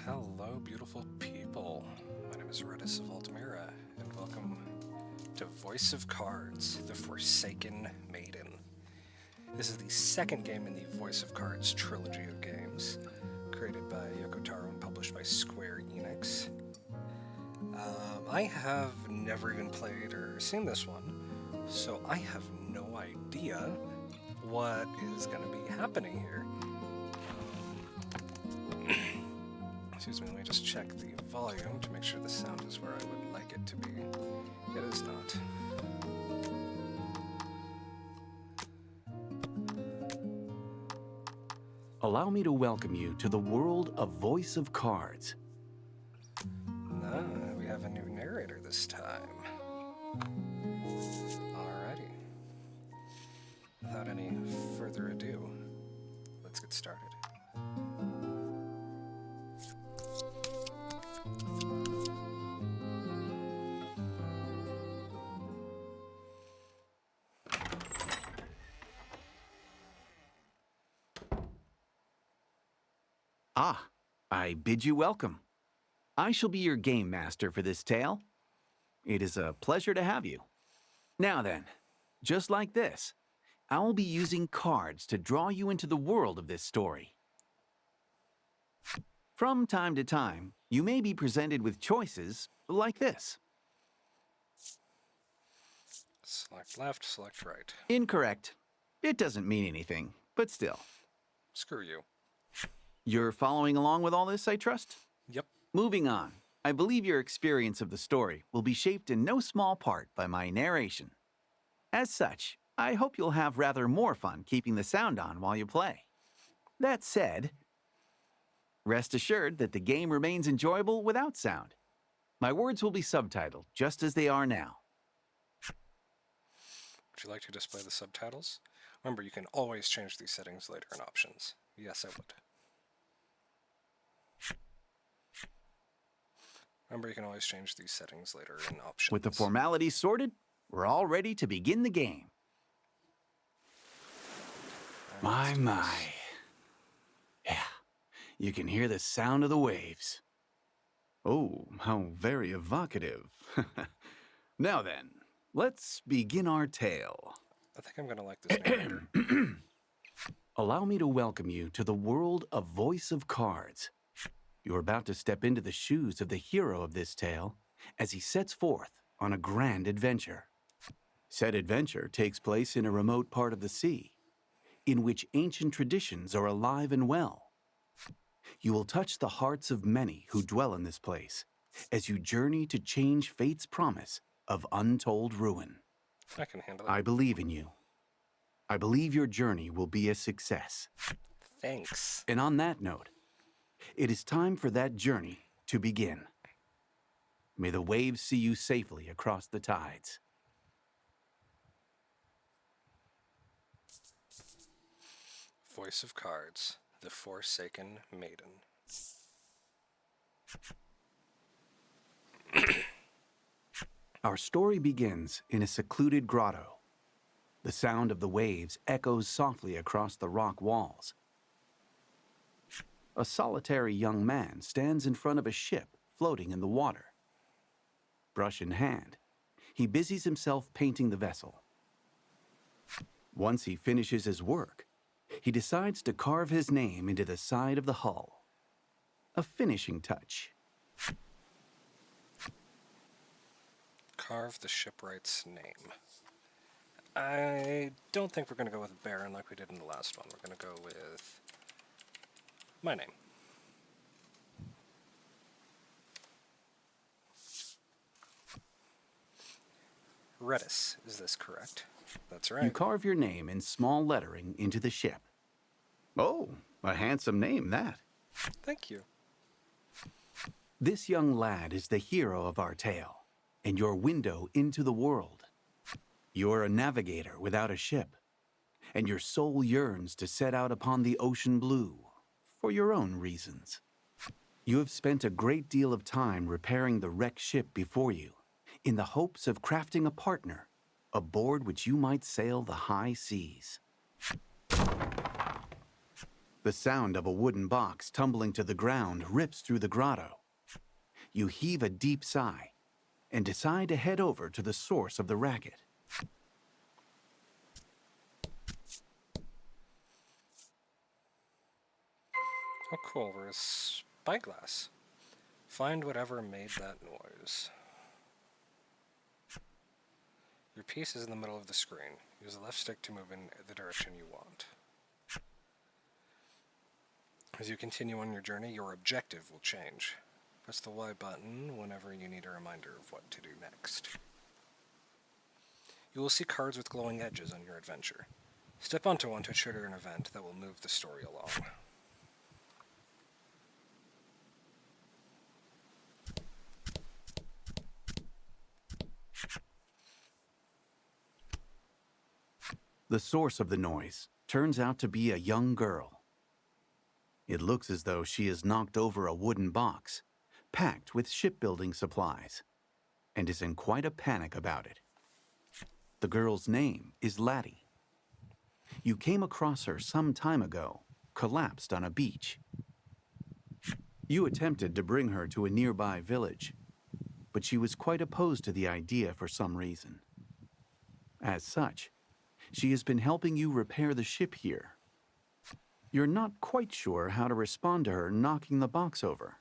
Hello, beautiful people. My name is Redis of Altamira, and welcome to Voice of Cards, the Forsaken Maiden. This is the second game in the Voice of Cards trilogy of games, created by Yoko Taro and published by Square Enix. I have never even played or seen this one, so I have no idea what is going to be happening here. Excuse me, let me just check the volume to make sure the sound is where I would like it to be. It is not. Allow me to welcome you to the world of Voice of Cards. We have a new narrator this time. Alrighty. Without any further ado, let's get started. Ah, I bid you welcome. I shall be your game master for this tale. It is a pleasure to have you. Now then, just like this, I will be using cards to draw you into the world of this story. From time to time, you may be presented with choices like this. Select left, select right. Incorrect. It doesn't mean anything, but still. Screw you. You're following along with all this, I trust? Yep. Moving on, I believe your experience of the story will be shaped in no small part by my narration. As such, I hope you'll have rather more fun keeping the sound on while you play. That said, rest assured that the game remains enjoyable without sound. My words will be subtitled just as they are now. Would you like to display the subtitles? Remember, you can always change these settings later in options. Yes, I would. Remember, you can always change these settings later in options. With the formalities sorted, we're all ready to begin the game. My. Yeah, you can hear the sound of the waves. Oh, how very evocative. Now then, let's begin our tale. I think I'm going to like this narrator. Allow me to welcome you to the world of Voice of Cards. You're about to step into the shoes of the hero of this tale as he sets forth on a grand adventure. Said adventure takes place in a remote part of the sea, in which ancient traditions are alive and well. You will touch the hearts of many who dwell in this place as you journey to change fate's promise of untold ruin. I can handle it. I believe in you. I believe your journey will be a success. Thanks. And on that note, it is time for that journey to begin. May the waves see you safely across the tides. Voice of Cards, the Forsaken Maiden. Our story begins in a secluded grotto. The sound of the waves echoes softly across the rock walls. A solitary young man stands in front of a ship floating in the water. Brush in hand, he busies himself painting the vessel. Once he finishes his work, he decides to carve his name into the side of the hull. A finishing touch. Carve the shipwright's name. I don't think we're going to go with Baron like we did in the last one. We're going to go with my name. Redis, is this correct? That's right. You carve your name in small lettering into the ship. Oh, a handsome name, that. Thank you. This young lad is the hero of our tale, and your window into the world. You're a navigator without a ship, and your soul yearns to set out upon the ocean blue, for your own reasons. You have spent a great deal of time repairing the wrecked ship before you, in the hopes of crafting a partner, aboard which you might sail the high seas. The sound of a wooden box tumbling to the ground rips through the grotto. You heave a deep sigh and decide to head over to the source of the racket. Oh, cool. We're a spyglass. Find whatever made that noise. Your piece is in the middle of the screen. Use the left stick to move in the direction you want. As you continue on your journey, your objective will change. Press the Y button whenever you need a reminder of what to do next. You will see cards with glowing edges on your adventure. Step onto one to trigger an event that will move the story along. The source of the noise turns out to be a young girl. It looks as though she has knocked over a wooden box, packed with shipbuilding supplies, and is in quite a panic about it. The girl's name is Laddie. You came across her some time ago, collapsed on a beach. You attempted to bring her to a nearby village, but she was quite opposed to the idea for some reason. As such, she has been helping you repair the ship here. You're not quite sure how to respond to her knocking the box over.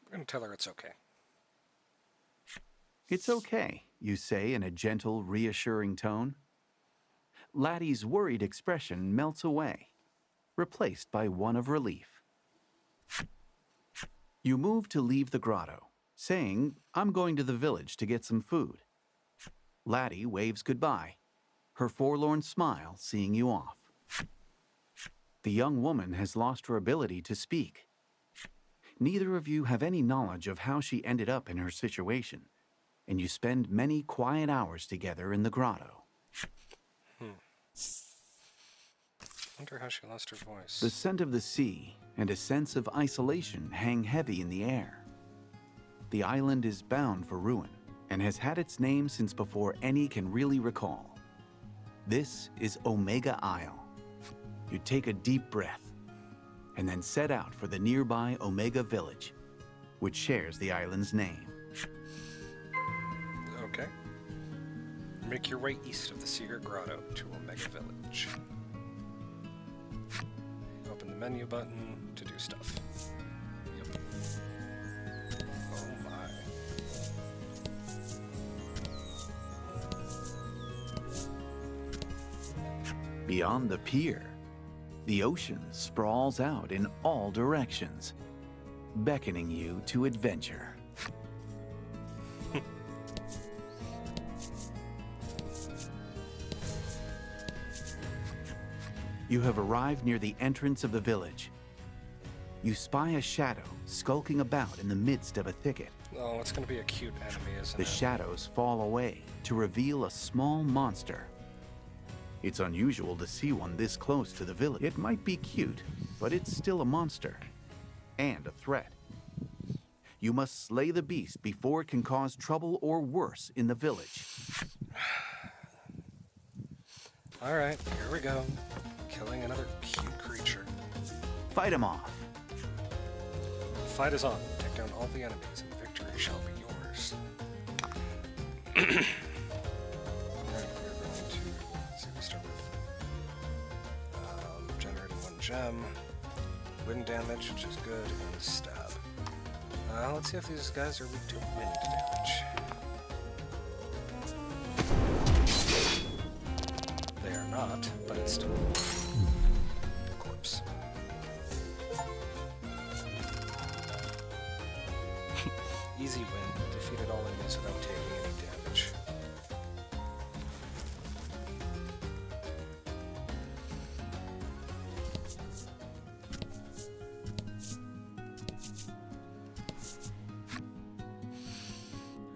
We're going to tell her it's okay. It's okay, you say in a gentle, reassuring tone. Laddie's worried expression melts away, replaced by one of relief. You move to leave the grotto, saying, "I'm going to the village to get some food." Laddie waves goodbye, her forlorn smile seeing you off. The young woman has lost her ability to speak. Neither of you have any knowledge of how she ended up in her situation, and you spend many quiet hours together in the grotto. Wonder how she lost her voice. The scent of the sea and a sense of isolation hang heavy in the air. The island is bound for ruin and has had its name since before any can really recall. This is Omega Isle. You take a deep breath and then set out for the nearby Omega Village, which shares the island's name. Okay. Make your way east of the secret grotto to Omega Village. Open the menu button to do stuff. Yep. Oh my. Beyond the pier, the ocean sprawls out in all directions, beckoning you to adventure. You have arrived near the entrance of the village. You spy a shadow skulking about in the midst of a thicket. Oh, it's going to be a cute enemy, isn't The it? shadows fall away to reveal a small monster. It's unusual to see one this close to the village. It might be cute, but it's still a monster and a threat. You must slay the beast before it can cause trouble or worse in the village. All right, here we go. Killing another cute creature. Fight him off. The fight is on. Take down all the enemies and victory shall be yours. Alright, we're going to, let's see, we start with generating 1 gem, wind damage, which is good, and stab. Let's see if these guys are weak to wind damage. They are not, but it's still a corpse. Easy win. Defeated all enemies without taking any damage.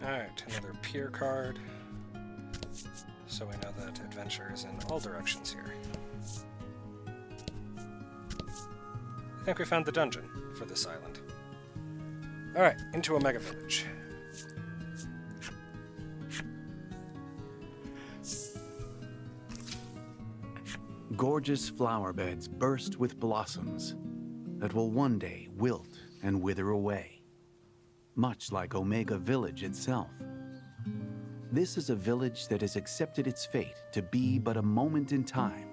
Alright, another pier card. So we know that adventure is in all directions here. I think we found the dungeon for this island. Alright, into Omega Village. gorgeous flower beds burst with blossoms that will one day wilt and wither away, much like Omega Village itself. This is a village that has accepted its fate to be but a moment in time,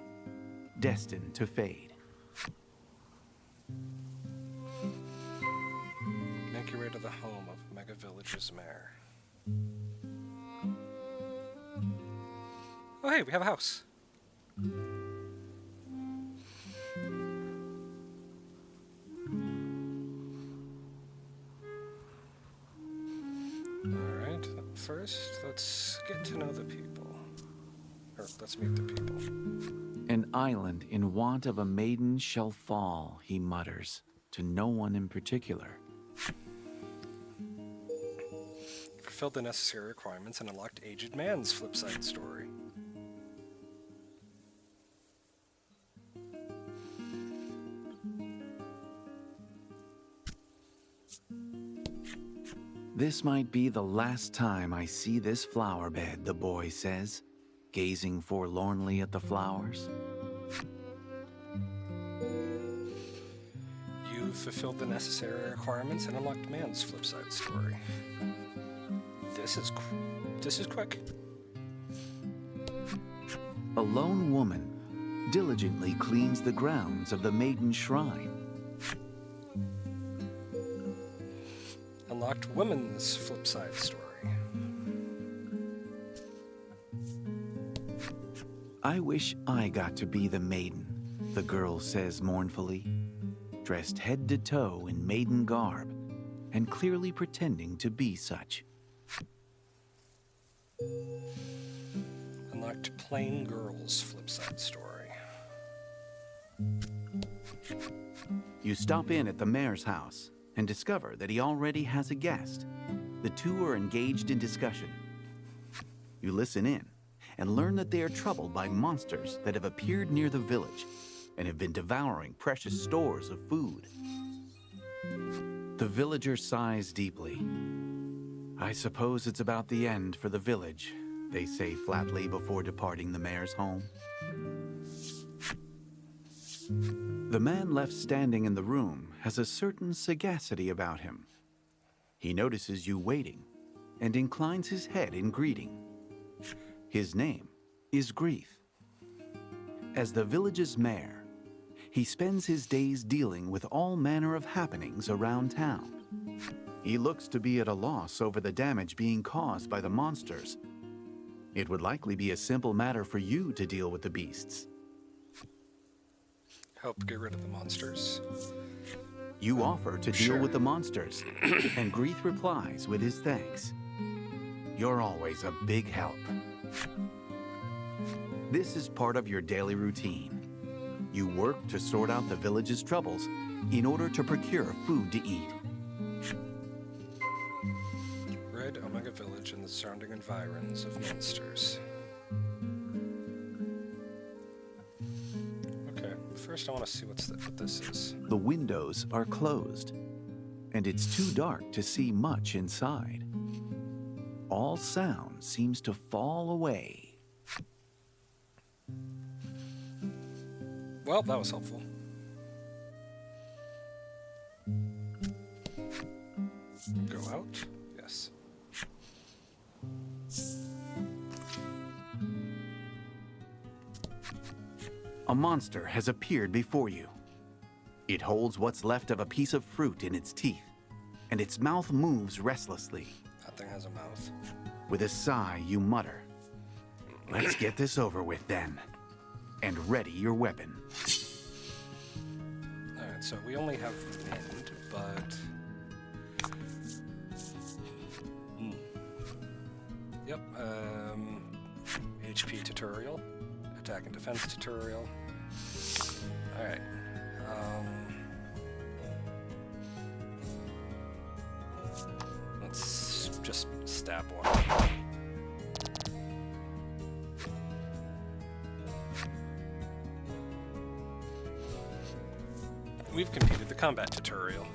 destined to fade. Make your way to the home of Omega Village's mayor. Oh hey, we have a house. Alright, first let's get to know the people. Or let's meet the people. An island in want of a maiden shall fall, he mutters, to no one in particular. Fulfilled the necessary requirements and unlocked Aged Man's flipside story. This might be the last time I see this flower bed, the boy says, gazing forlornly at the flowers. You've fulfilled the necessary requirements and unlocked Man's flipside story. This is quick. A lone woman diligently cleans the grounds of the Maiden Shrine. Unlocked Women's flipside story. I wish I got to be the maiden, the girl says mournfully, dressed head to toe in maiden garb and clearly pretending to be such. Unlocked Plain Girl's flipside story. You stop in at the mayor's house and discover that he already has a guest. The two are engaged in discussion. You listen in and learn that they are troubled by monsters that have appeared near the village and have been devouring precious stores of food. The villager sighs deeply. I suppose it's about the end for the village, they say flatly before departing the mayor's home. The man left standing in the room has a certain sagacity about him. He notices you waiting and inclines his head in greeting. His name is Grief. As the village's mayor, he spends his days dealing with all manner of happenings around town. He looks to be at a loss over the damage being caused by the monsters. It would likely be a simple matter for you to deal with the beasts. Help get rid of the monsters. You offer to deal Sure. with the monsters, and Grief replies with his thanks. You're always a big help. This is part of your daily routine. You work to sort out the village's troubles in order to procure food to eat. Rid Omega Village and the surrounding environs of monsters. Okay, first I want to see what this is. The windows are closed, and it's too dark to see much inside. All sound seems to fall away. Well, that was helpful. Go out? Yes. A monster has appeared before you. It holds what's left of a piece of fruit in its teeth, and its mouth moves restlessly. That thing has a mouth. With a sigh, you mutter, "Let's get this over with then," and ready your weapon. Alright, so we only have wind, but... Yep, HP tutorial, attack and defense tutorial. Alright, let's just stab one. We've completed the combat tutorial.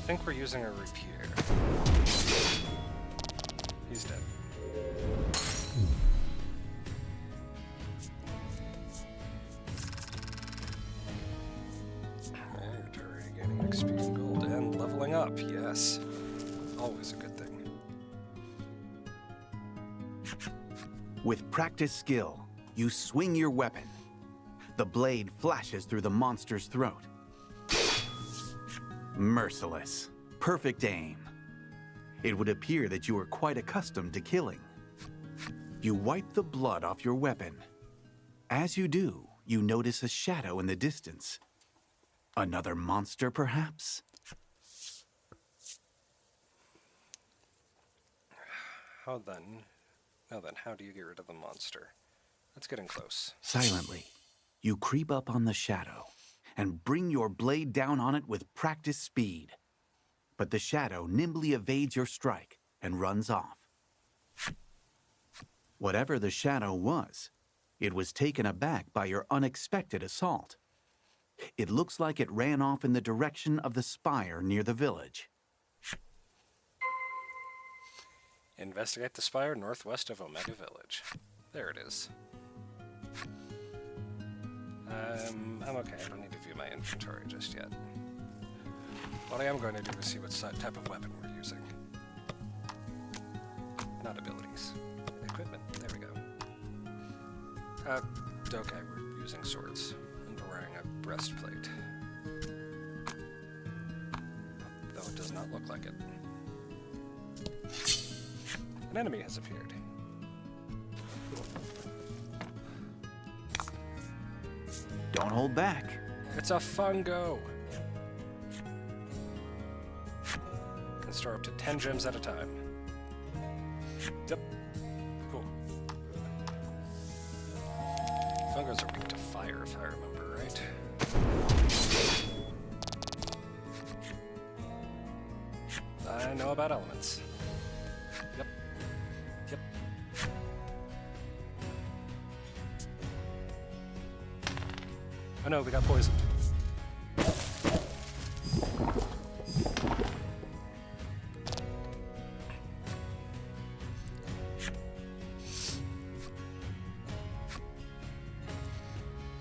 think we're using a rapier. He's dead. Alright, already gaining XP and gold and leveling up, yes. Always a good thing. With practiced skill, you swing your weapon. The blade flashes through the monster's throat. Merciless. Perfect aim. It would appear that you are quite accustomed to killing. You wipe the blood off your weapon. As you do, you notice a shadow in the distance. Another monster, perhaps? Now then, how do you get rid of the monster? That's getting close. Silently, you creep up on the shadow and bring your blade down on it with practiced speed. But the shadow nimbly evades your strike and runs off. Whatever the shadow was, it was taken aback by your unexpected assault. It looks like it ran off in the direction of the spire near the village. Investigate the spire northwest of Omega Village. There it is. I'm okay. I don't need to view my inventory just yet. What I am going to do is see what type of weapon we're using. Not abilities. Equipment. There we go. Okay, we're using swords. And we're wearing a breastplate. Though it does not look like it. An enemy has appeared. Don't hold back. It's a fungo! Can store up to 10 gems at a time. Yep. Cool. Fungos are weak to fire, if I remember right. I know about elements. Yep. Yep. Oh no, we got poisoned.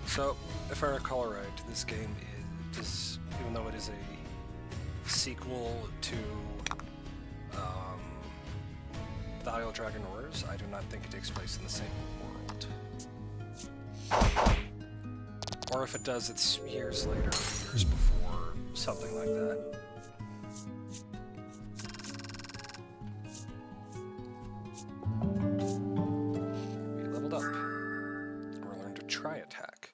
So, if I recall right, this game is, even though it is a sequel to the Isle Dragon Wars, I do not think it takes place in the same world. Or if it does, it's years later, years before, something like that. We leveled up. We learned to try attack.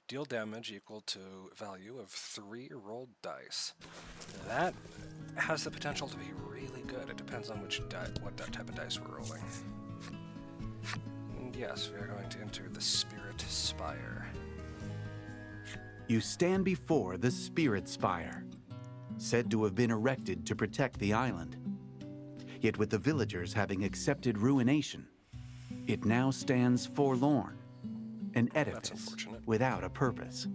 Deal damage equal to value of 3 rolled dice. That has the potential to be really good. It depends on what type of dice we're rolling. And yes, we are going to enter the Spirit Spire. You stand before the Spirit Spire, said to have been erected to protect the island. Yet with the villagers having accepted ruination, it now stands forlorn, an edifice without a purpose.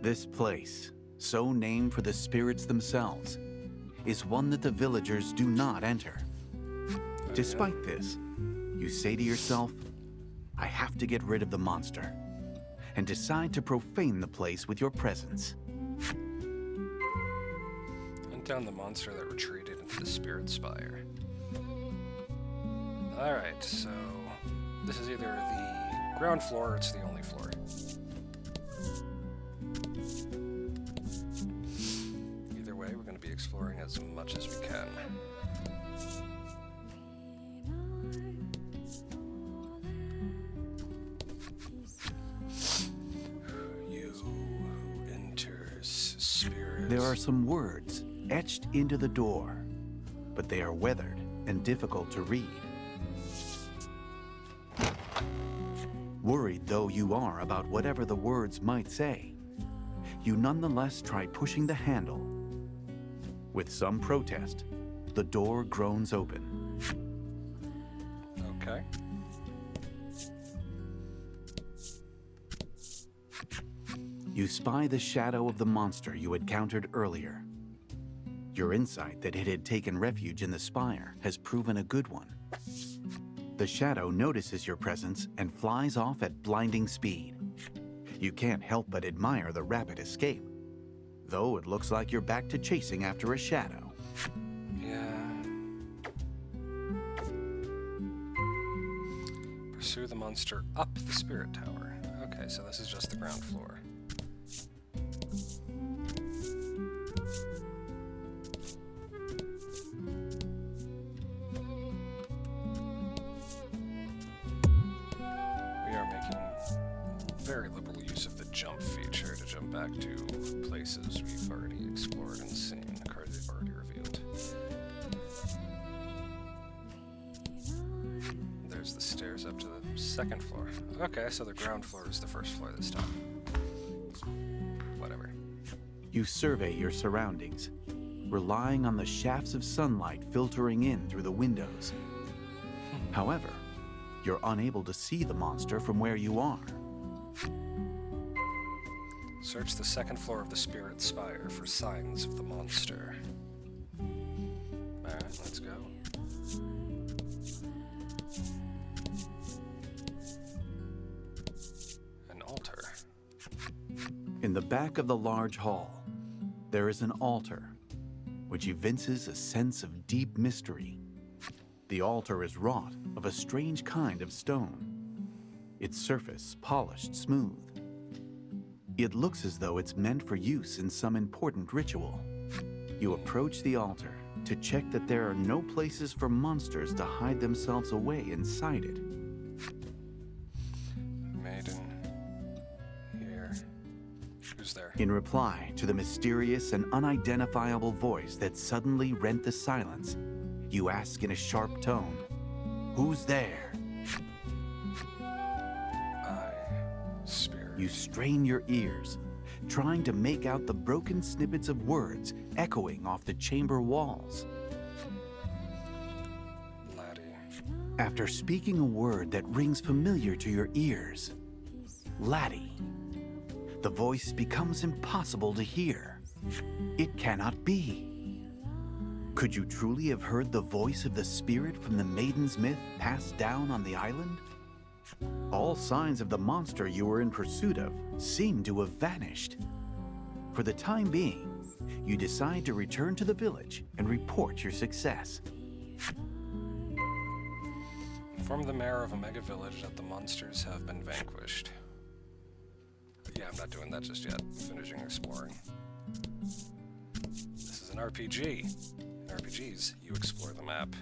This place, so named for the spirits themselves, is one that the villagers do not enter. Despite this, you say to yourself, I have to get rid of the monster, and decide to profane the place with your presence. Hunt down the monster that retreated into the Spirit Spire. Alright, so this is either the ground floor or it's the only floor. Either way, we're going to be exploring as much as we can. There are some words etched into the door, but they are weathered and difficult to read. Worried though you are about whatever the words might say, you nonetheless try pushing the handle. With some protest, the door groans open. Okay. You spy the shadow of the monster you encountered earlier. Your insight that it had taken refuge in the spire has proven a good one. The shadow notices your presence and flies off at blinding speed. You can't help but admire the rapid escape, though it looks like you're back to chasing after a shadow. Yeah. Pursue the monster up the spirit tower. Okay, so this is just the ground floor. We are making very liberal use of the jump feature to jump back to places we've already explored and seen, cards they've already revealed. There's the stairs up to the second floor. Okay, so the ground floor is the first floor this time. Whatever. You survey your surroundings, relying on the shafts of sunlight filtering in through the windows. However, you're unable to see the monster from where you are. Search the second floor of the Spirit Spire for signs of the monster. Alright, let's go. An altar. In the back of the large hall, there is an altar, which evinces a sense of deep mystery. The altar is wrought of a strange kind of stone, its surface polished smooth. It looks as though it's meant for use in some important ritual. You approach the altar to check that there are no places for monsters to hide themselves away inside it. Maiden. Here. Who's there? In reply to the mysterious and unidentifiable voice that suddenly rent the silence, you ask in a sharp tone, "Who's there?" Spirit. You strain your ears, trying to make out the broken snippets of words echoing off the chamber walls. Laddie. After speaking a word that rings familiar to your ears, Laddie, the voice becomes impossible to hear. It cannot be. Could you truly have heard the voice of the spirit from the Maiden's myth passed down on the island? All signs of the monster you were in pursuit of seem to have vanished. For the time being, you decide to return to the village and report your success. Inform the mayor of Omega Village that the monsters have been vanquished. Yeah, I'm not doing that just yet. Finishing exploring. This is an RPG. In RPGs, you explore the map.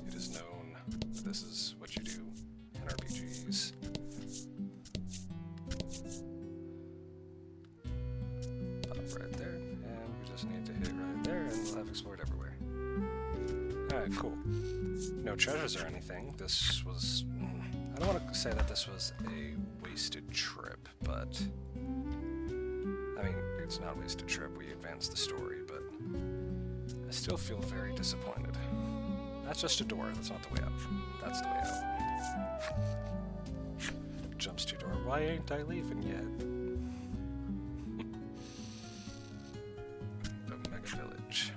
It is known that this is what you do in RPGs. Pop right there, and we just need to hit right there, and we'll have explored everywhere. Alright, cool. No treasures or anything. This was... I don't want to say that this was a wasted trip, but... I mean, it's not a wasted trip. We advanced the story, but... I still feel very disappointed. That's just a door. That's not the way out. That's the way out. Jumps to door. Why ain't I leaving yet? The Mega Village.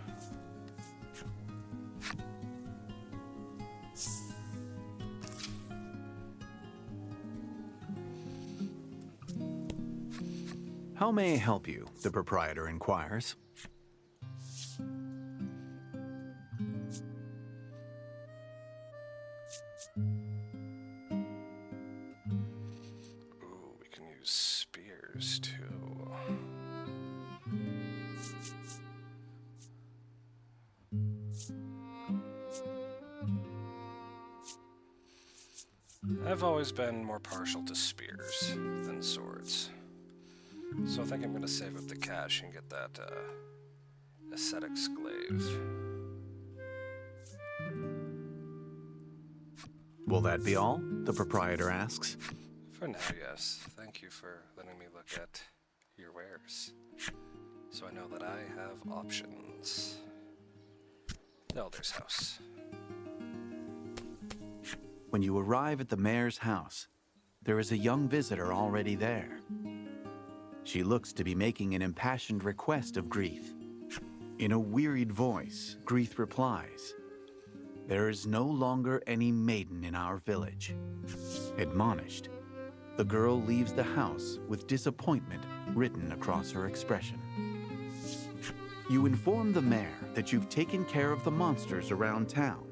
How may I help you? The proprietor inquires. Ooh, we can use spears too. I've always been more partial to spears than swords. So I think I'm gonna save up the cash and get that ascetics glaive. Will that be all? The proprietor asks. For now, yes. Thank you for letting me look at your wares. So I know that I have options. The Elder's house. When you arrive at the mayor's house, there is a young visitor already there. She looks to be making an impassioned request of Grieth. In a wearied voice, Grieth replies, "There is no longer any maiden in our village." Admonished, the girl leaves the house with disappointment written across her expression. You inform the mayor that you've taken care of the monsters around town.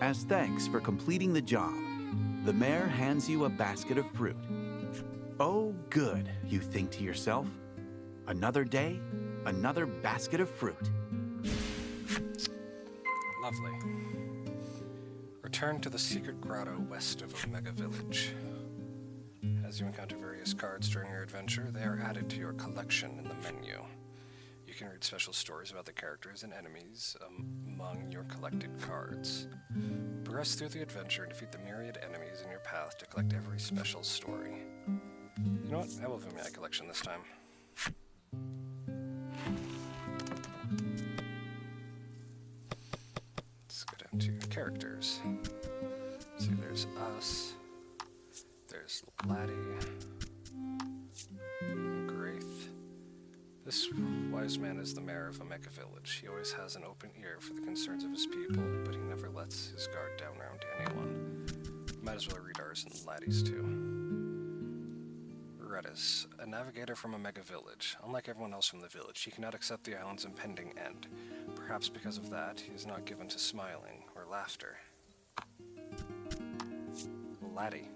As thanks for completing the job, the mayor hands you a basket of fruit. Oh, good, you think to yourself. Another day, another basket of fruit. Lovely. Return to the secret grotto west of Omega Village. As you encounter various cards during your adventure, they are added to your collection in the menu. You can read special stories about the characters and enemies among your collected cards. Progress through the adventure and defeat the myriad enemies in your path to collect every special story. You know what? I will view my collection this time. Let's go down to characters. See, there's us. There's Laddie. Graith. This wise man is the mayor of Omega Village. He always has an open ear for the concerns of his people, but he never lets his guard down around anyone. Might as well read ours and Laddie's too. Redis, a navigator from Omega Village. Unlike everyone else from the village, he cannot accept the island's impending end. Perhaps because of that, he is not given to smiling or laughter. Laddie.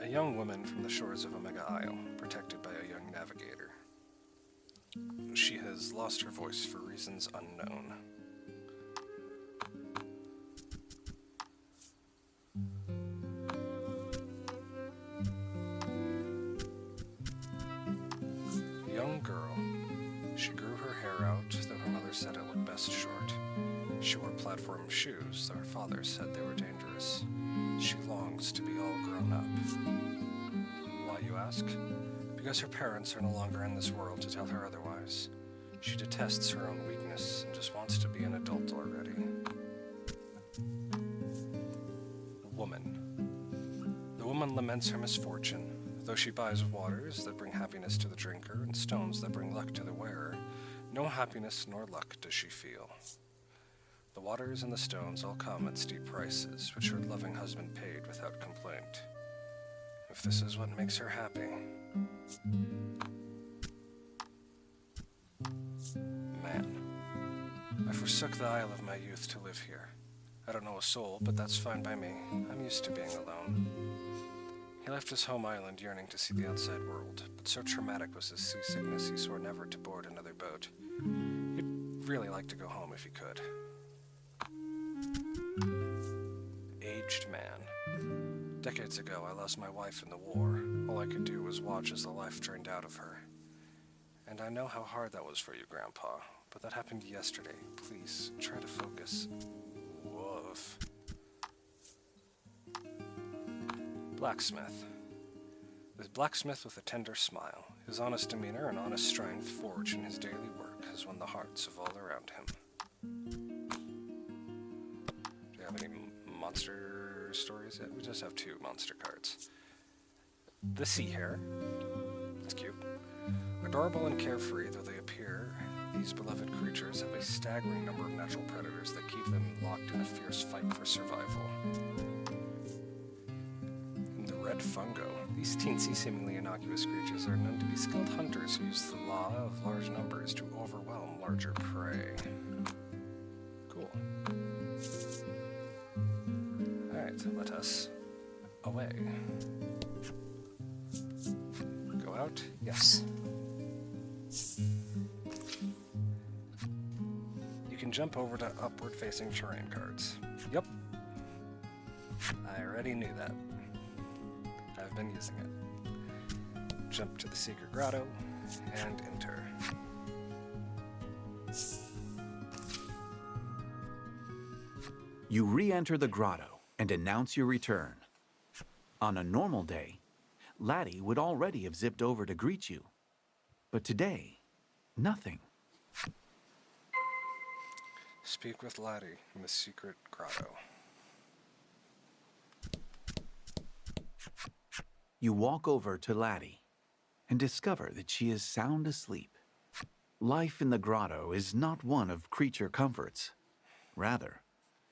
A young woman from the shores of Omega Isle, protected by a young navigator. She has lost her voice for reasons unknown. Young girl. She grew her hair out, though her mother said it looked best short. She wore platform shoes, though her father said they were dangerous. She longs to be all grown up. Why, you ask? Because her parents are no longer in this world to tell her otherwise. She detests her own weakness and just wants to be an adult already. Woman. The woman laments her misfortune. Though she buys waters that bring happiness to the drinker and stones that bring luck to the wearer, no happiness nor luck does she feel. The waters and the stones all come at steep prices, which her loving husband paid without complaint. If this is what makes her happy. Man. I forsook the isle of my youth to live here. I don't know a soul, but that's fine by me. I'm used to being alone. He left his home island yearning to see the outside world, but so traumatic was his seasickness he swore never to board another boat. He'd really like to go home if he could. Aged man. Decades ago, I lost my wife in the war. All I could do was watch as the life drained out of her. And I know how hard that was for you, Grandpa, but that happened yesterday. Please, try to focus. Woof. Blacksmith. The blacksmith with a tender smile. His honest demeanor and honest strength forged in his daily work has won the hearts of all around him. Do you have any monster stories yet? We just have 2 monster cards. The sea hare. That's cute. Adorable and carefree though they appear, these beloved creatures have a staggering number of natural predators that keep them locked in a fierce fight for survival. And the red fungo. These teensy, seemingly innocuous creatures are known to be skilled hunters who use the law of large numbers to overwhelm larger prey. Cool. Alright, let us away. Go out? Yes. You can jump over to upward-facing terrain cards. Yep. I already knew that. I've been using it. Jump to the secret grotto, and enter. You re-enter the grotto and announce your return. On a normal day, Laddie would already have zipped over to greet you. But today, nothing. Speak with Laddie in the secret grotto. You walk over to Laddie and discover that she is sound asleep. Life in the grotto is not one of creature comforts. Rather,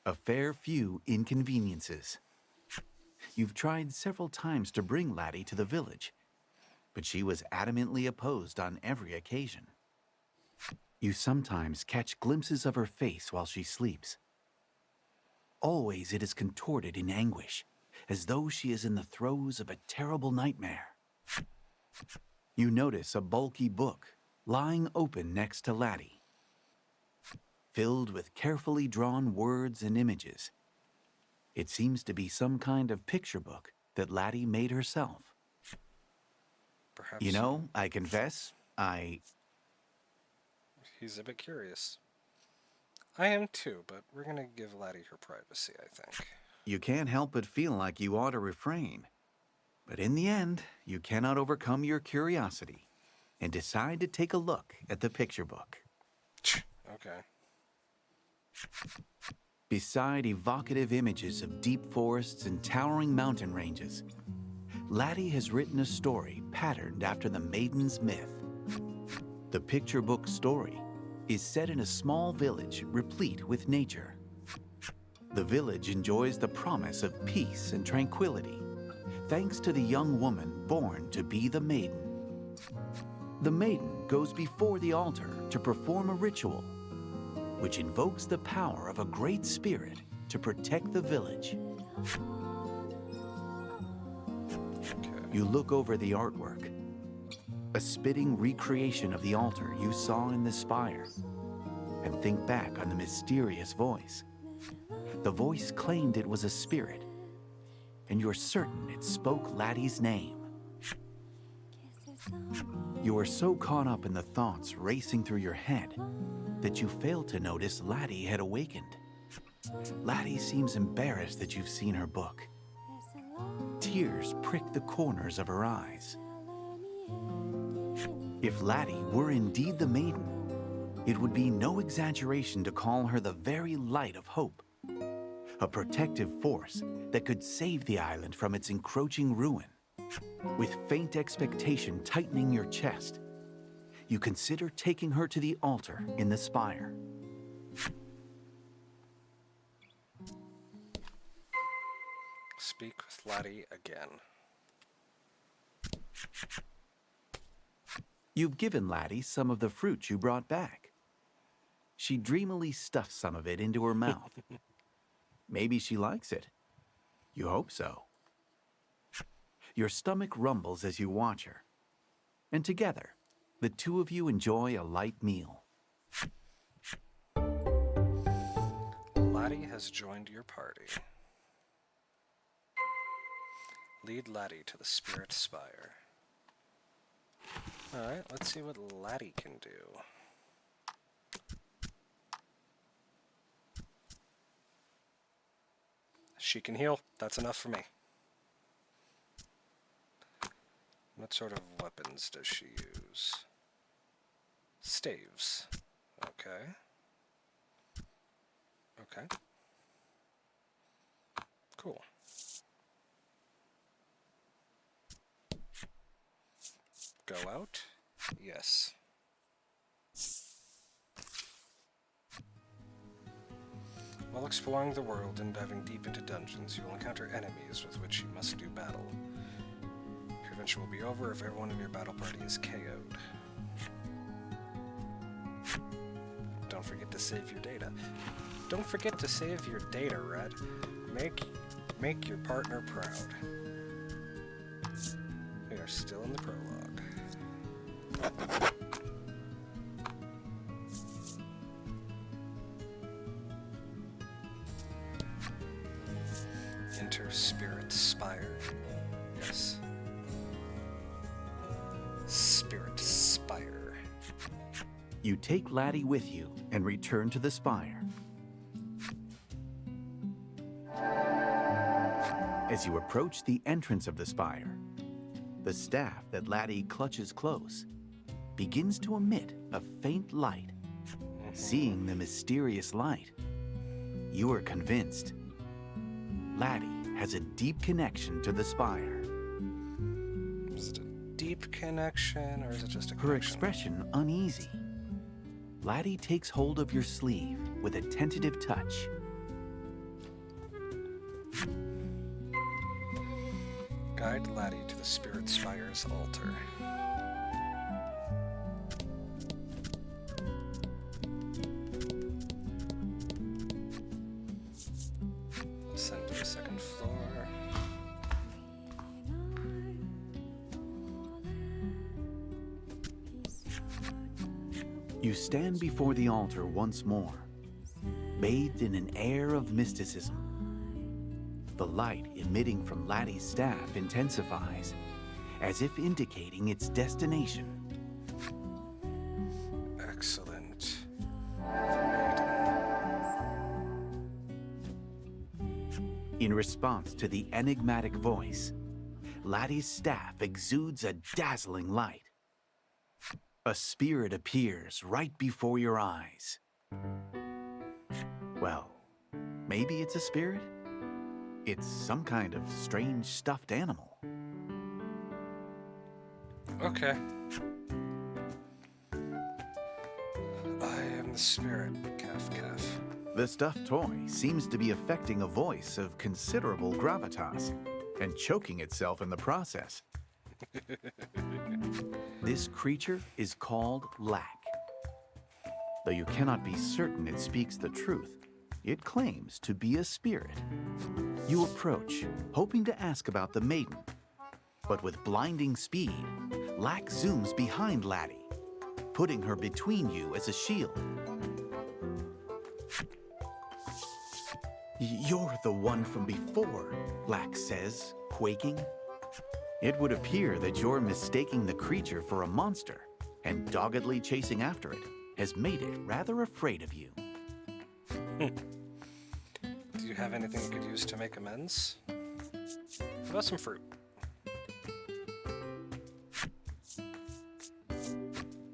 a fair few inconveniences. You've tried several times to bring Laddie to the village, but she was adamantly opposed on every occasion. You sometimes catch glimpses of her face while she sleeps. Always it is contorted in anguish, as though she is in the throes of a terrible nightmare. You notice a bulky book lying open next to Laddie, filled with carefully drawn words and images. It seems to be some kind of picture book that Laddie made herself. Perhaps. You know, I confess, He's a bit curious. I am too, but we're gonna give Laddie her privacy, I think. You can't help but feel like you ought to refrain. But in the end, you cannot overcome your curiosity and decide to take a look at the picture book. Okay. Beside evocative images of deep forests and towering mountain ranges, Laddie has written a story patterned after the Maiden's myth. The picture book story is set in a small village replete with nature. The village enjoys the promise of peace and tranquility, thanks to the young woman born to be the Maiden. The Maiden goes before the altar to perform a ritual, which invokes the power of a great spirit to protect the village. You look over the artwork, a spitting recreation of the altar you saw in the spire, and think back on the mysterious voice. The voice claimed it was a spirit, and you're certain it spoke Laddie's name. You are so caught up in the thoughts racing through your head that you fail to notice Laddie had awakened. Laddie seems embarrassed that you've seen her book. Tears prick the corners of her eyes. If Laddie were indeed the Maiden, it would be no exaggeration to call her the very light of hope, a protective force that could save the island from its encroaching ruin. With faint expectation tightening your chest, you consider taking her to the altar in the spire. Speak with Laddie again. You've given Laddie some of the fruit you brought back. She dreamily stuffs some of it into her mouth. Maybe she likes it. You hope so. Your stomach rumbles as you watch her, and together, the two of you enjoy a light meal. Laddie has joined your party. Lead Laddie to the Spirit Spire. Alright, let's see what Laddie can do. She can heal. That's enough for me. What sort of weapons does she use? Staves. Okay. Okay. Cool. Go out? Yes. While exploring the world and diving deep into dungeons, you will encounter enemies with which you must do battle. Your adventure will be over if everyone in your battle party is KO'd. Don't forget to save your data. Don't forget to save your data, Red. Make your partner proud. We are still in the prologue. Enter Spirit Spire. Yes. Spirit Spire. You take Laddie with you and return to the spire. As you approach the entrance of the spire, the staff that Laddie clutches close begins to emit a faint light. Seeing the mysterious light, you are convinced Laddie has a deep connection to the spire. deep connection, or is it just a Her connection? expression uneasy. Laddie takes hold of your sleeve with a tentative touch. Guide Laddie to the Spirit Spire's altar. Ascend to the second floor. You stand before the altar once more, bathed in an air of mysticism. The light emitting from Laddie's staff intensifies, as if indicating its destination. Excellent. The Maiden. In response to the enigmatic voice, Laddie's staff exudes a dazzling light. A spirit appears right before your eyes. Well, maybe it's a spirit? It's some kind of strange stuffed animal. Okay. I am the spirit, Calf Calf. The stuffed toy seems to be affecting a voice of considerable gravitas and choking itself in the process. This creature is called Lack. Though you cannot be certain it speaks the truth, it claims to be a spirit. You approach, hoping to ask about the maiden. But with blinding speed, Lack zooms behind Laddie, putting her between you as a shield. You're the one from before, Lack says, quaking. It would appear that you're mistaking the creature for a monster, and doggedly chasing after it has made it rather afraid of you. Do you have anything you could use to make amends? How about some fruit?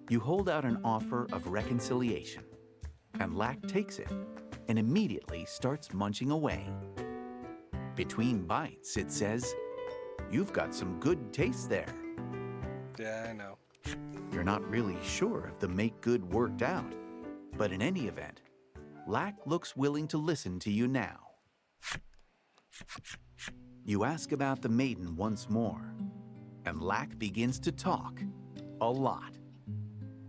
You hold out an offer of reconciliation, and Lack takes it and immediately starts munching away. Between bites, it says, "You've got some good taste there." Yeah, I know. You're not really sure if the make good worked out, but in any event, Lack looks willing to listen to you now. You ask about the maiden once more, and Lack begins to talk a lot.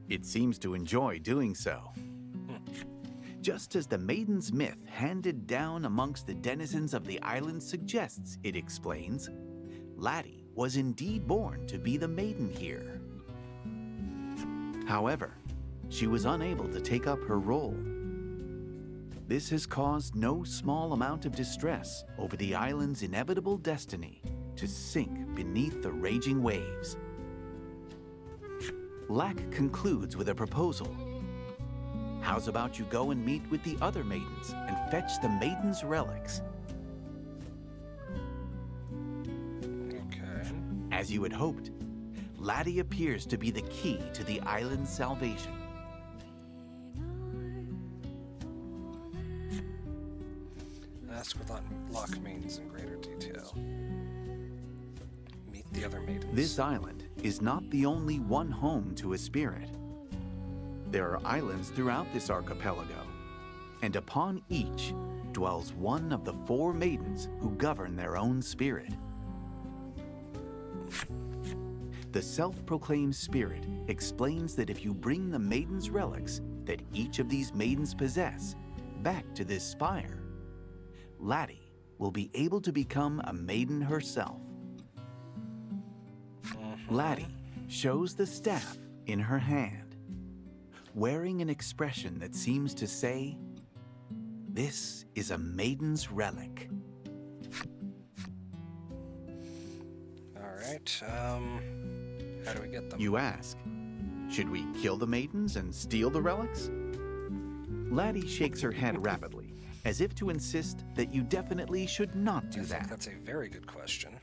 It seems to enjoy doing so. Just as the maiden's myth handed down amongst the denizens of the island suggests, it explains, Laddie was indeed born to be the maiden here. However, she was unable to take up her role. This has caused no small amount of distress over the island's inevitable destiny to sink beneath the raging waves. Lack concludes with a proposal. How's about you go and meet with the other maidens and fetch the maiden's relics? Okay. As you had hoped, Laddie appears to be the key to the island's salvation. Ask what lock means in greater detail. Meet the other maidens. This island is not the only one home to a spirit. There are islands throughout this archipelago, and upon each dwells one of the 4 maidens who govern their own spirit. The self-proclaimed spirit explains that if you bring the maiden's relics that each of these maidens possess back to this spire, Laddie will be able to become a maiden herself. Laddie shows the staff in her hand, wearing an expression that seems to say, "This is a maiden's relic." All right. How do we get them? You ask, should we kill the maidens and steal the relics? Laddie shakes her head rapidly, as if to insist that you definitely should not do I think that. that's a very good question.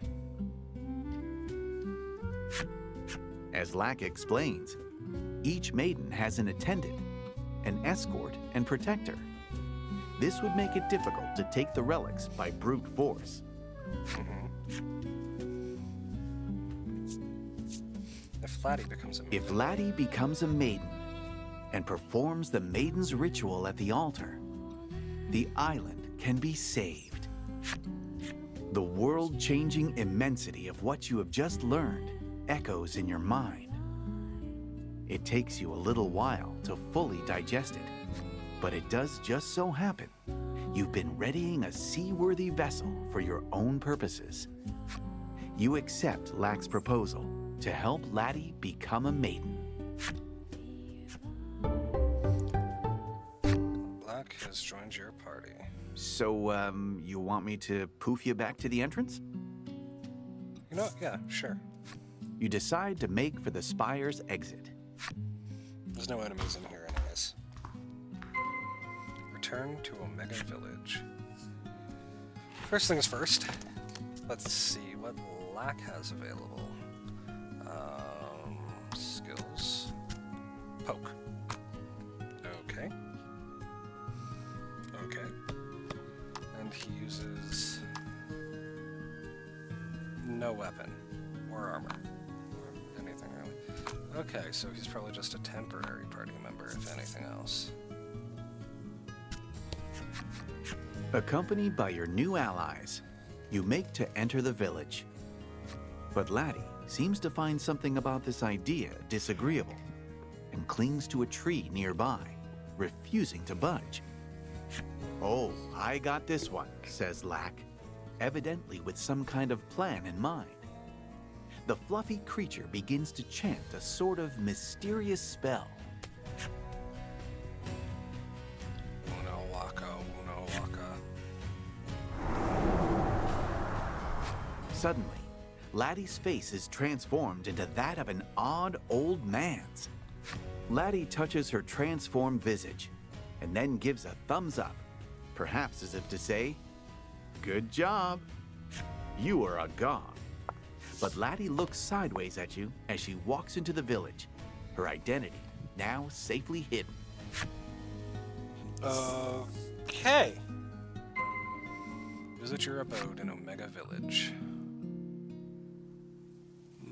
As Lack explains, each maiden has an attendant, an escort, and protector. This would make it difficult to take the relics by brute force. Laddie becomes a maiden? If Laddie becomes a maiden and performs the maiden's ritual at the altar, the island can be saved. The world-changing immensity of what you have just learned echoes in your mind. It takes you a little while to fully digest it, but it does just so happen you've been readying a seaworthy vessel for your own purposes. You accept Lack's proposal to help Laddie become a maiden. Black has joined your party. So, you want me to poof you back to the entrance? You know, yeah, sure. You decide to make for the spire's exit. There's no enemies in here anyways. Return to Omega Village. First things first, let's see what Lack has available. Skills. Poke. Okay. Okay. And he uses no weapon or armor or anything really. Okay, so he's probably just a temporary party member, if anything else. Accompanied by your new allies, you make to enter the village. But Laddie seems to find something about this idea disagreeable and clings to a tree nearby, refusing to budge. "Oh, I got this one," says Lack, evidently with some kind of plan in mind. The fluffy creature begins to chant a sort of mysterious spell. Uno waka, uno waka. Suddenly, Laddie's face is transformed into that of an odd old man's. Laddie touches her transformed visage and then gives a thumbs up, perhaps as if to say, "Good job. You are a god." But Laddie looks sideways at you as she walks into the village, her identity now safely hidden. Okay. Visit your abode in Omega Village.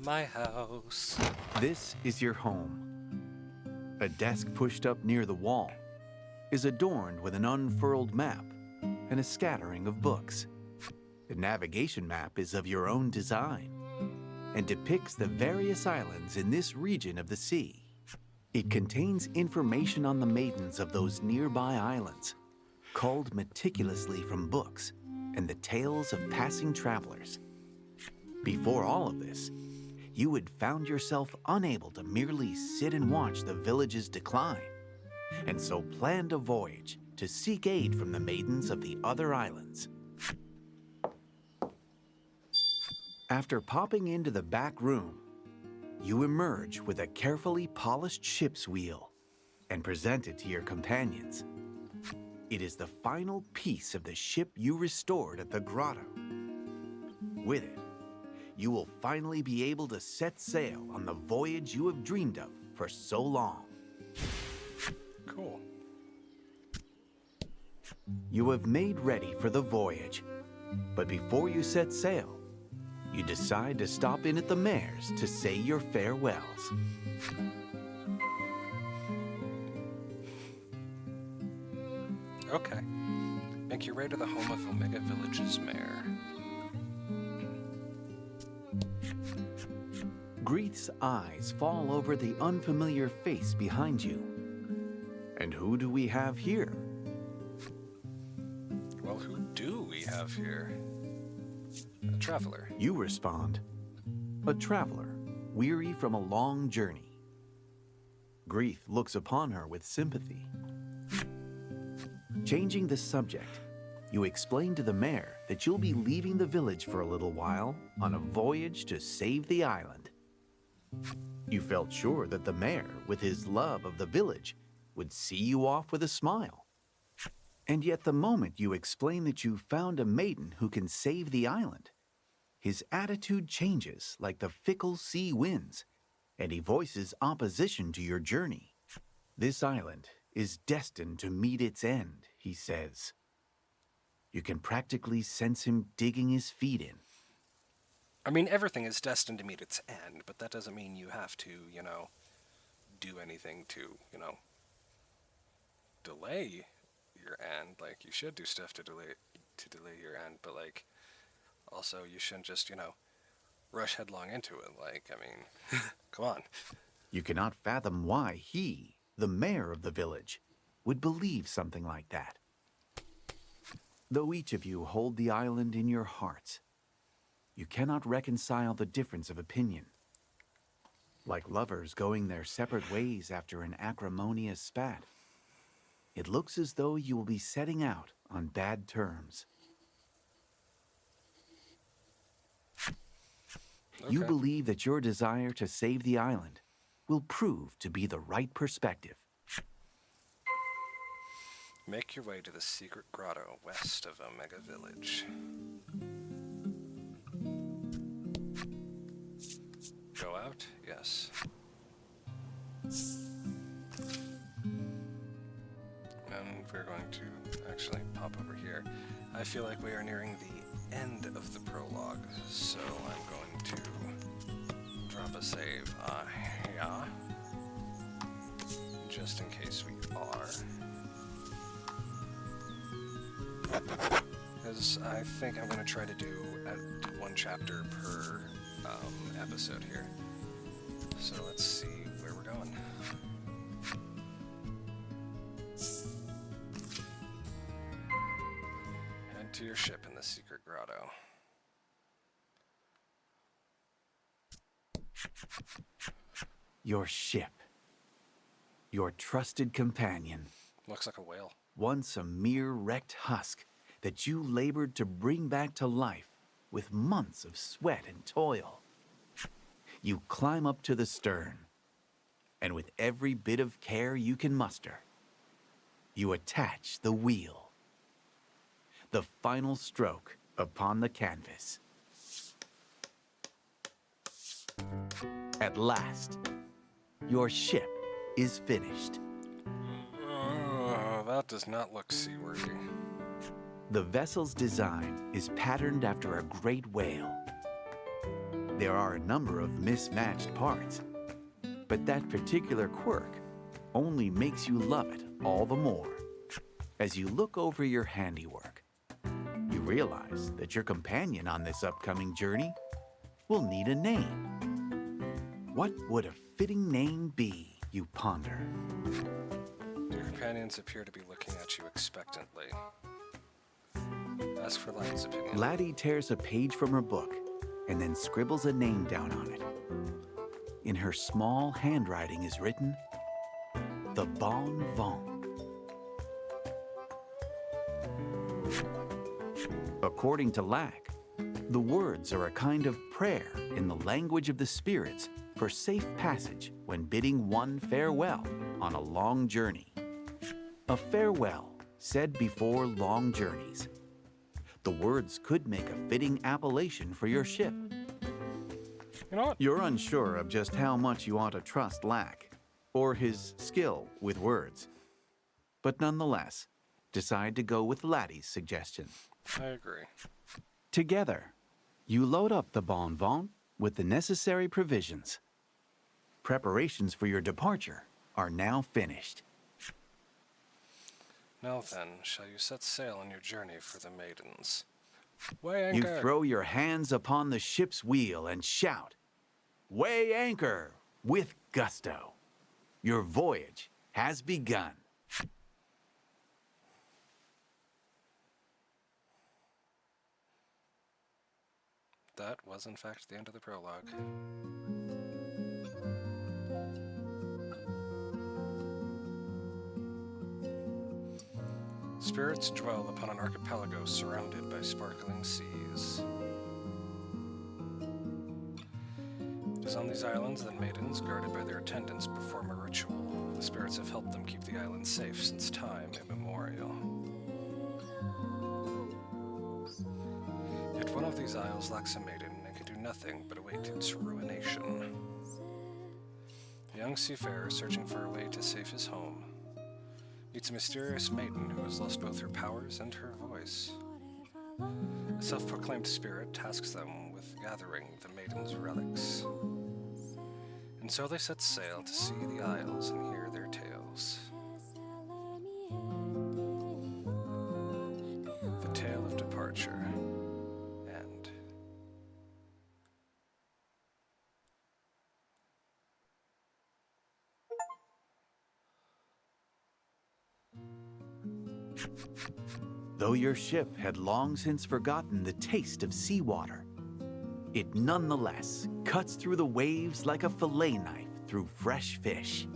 My house. This is your home. A desk pushed up near the wall is adorned with an unfurled map and a scattering of books. The navigation map is of your own design and depicts the various islands in this region of the sea. It contains information on the maidens of those nearby islands, culled meticulously from books and the tales of passing travelers. Before all of this, you had found yourself unable to merely sit and watch the village's decline, and so planned a voyage to seek aid from the maidens of the other islands. After popping into the back room, you emerge with a carefully polished ship's wheel and present it to your companions. It is the final piece of the ship you restored at the grotto. With it, you will finally be able to set sail on the voyage you have dreamed of for so long. Cool. You have made ready for the voyage, but before you set sail, you decide to stop in at the mayor's to say your farewells. Okay. Make your way to the home of Omega Village's mayor. Greeth's eyes fall over the unfamiliar face behind you. And who do we have here? Well, who do we have here? A traveler. You respond, a traveler, weary from a long journey. Greeth looks upon her with sympathy. Changing the subject, you explain to the mayor that you'll be leaving the village for a little while on a voyage to save the island. You felt sure that the mayor, with his love of the village, would see you off with a smile. And yet the moment you explain that you found a maiden who can save the island, his attitude changes like the fickle sea winds, and he voices opposition to your journey. This island is destined to meet its end, he says. You can practically sense him digging his feet in. I mean, everything is destined to meet its end, but that doesn't mean you have to, do anything to, delay your end. Like, you should do stuff to delay your end, but like, also you shouldn't just, rush headlong into it. Like, I mean, come on. You cannot fathom why he, the mayor of the village, would believe something like that. Though each of you hold the island in your hearts, you cannot reconcile the difference of opinion. Like lovers going their separate ways after an acrimonious spat, it looks as though you will be setting out on bad terms. Okay. You believe that your desire to save the island will prove to be the right perspective. Make your way to the secret grotto west of Omega Village. Go out? Yes. And we're going to actually pop over here. I feel like we are nearing the end of the prologue, so I'm going to drop a save. Yeah. Just in case we are. Because I think I'm going to try to do one chapter per episode here. So let's see where we're going. Head to your ship in the secret grotto. Your ship. Your trusted companion. Looks like a whale. Once a mere wrecked husk that you labored to bring back to life with months of sweat and toil. You climb up to the stern, and with every bit of care you can muster, you attach the wheel. The final stroke upon the canvas. At last, your ship is finished. That does not look seaworthy. The vessel's design is patterned after a great whale. There are a number of mismatched parts, but that particular quirk only makes you love it all the more. As you look over your handiwork, you realize that your companion on this upcoming journey will need a name. What would a fitting name be, you ponder? Your companions appear to be looking at you expectantly. Ask for Laddie's opinion. Laddie tears a page from her book and then scribbles a name down on it. In her small handwriting is written, The Bon Vent. According to Lack, the words are a kind of prayer in the language of the spirits for safe passage when bidding one farewell on a long journey. A farewell said before long journeys. The words could make a fitting appellation for your ship. You know what? You're unsure of just how much you ought to trust Lack, or his skill with words. But nonetheless, decide to go with Laddie's suggestion. I agree. Together, you load up the Bon Vent with the necessary provisions. Preparations for your departure are now finished. Now then, shall you set sail on your journey for the Maidens? Weigh You anchor! throw your hands upon the ship's wheel and shout, "Weigh anchor!" with gusto. Your voyage has begun. That was, in fact, the end of the prologue. Spirits dwell upon an archipelago surrounded by sparkling seas. It is on these islands that maidens, guarded by their attendants, perform a ritual. The spirits have helped them keep the island safe since time immemorial. Yet one of these isles lacks a maiden and can do nothing but await its ruination. A young seafarer searching for a way to save his home meets a mysterious maiden who has lost both her powers and her voice. A self-proclaimed spirit tasks them with gathering the Maiden's relics. And so they set sail to see the Isles and hear their tales. The tale of departure. End. Though your ship had long since forgotten the taste of seawater, it nonetheless cuts through the waves like a fillet knife through fresh fish.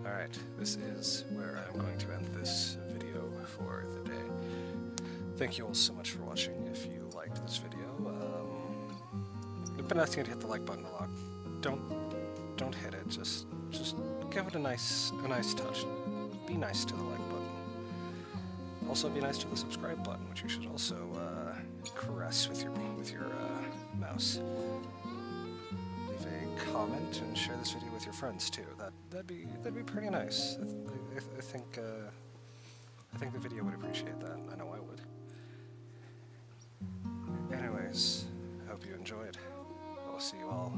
Alright, this is where I'm going to end this video for the day. Thank you all so much for watching. If you liked this video, I've been asking you to hit the like button a lot. Don't hit it, just give it a nice touch. Be nice to the like button. Also be nice to the subscribe button, which you should also caress with your mouse. Leave a comment and share this video with your friends too. That'd be pretty nice. I think the video would appreciate that. I know I would. Anyways, I hope you enjoyed. I'll see you all